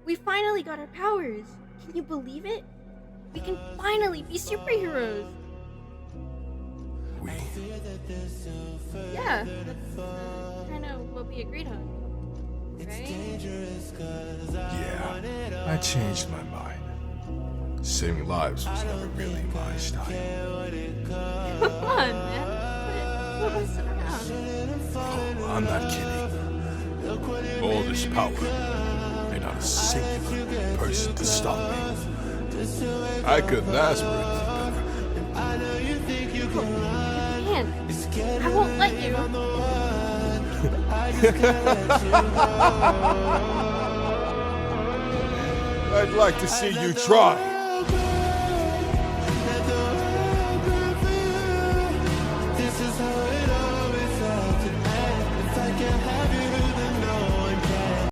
We finally got our powers. Can you believe it? We can finally be superheroes. We. Yeah, that's kind of what we agreed on, right? Yeah, I changed my mind. Saving lives was never really my style. Come on, man. Quit messing around. Oh, I'm not kidding. All this power, and not a singular person to stop me. I couldn't ask for anything better. You can't. I won't let you. I'd like to see you try.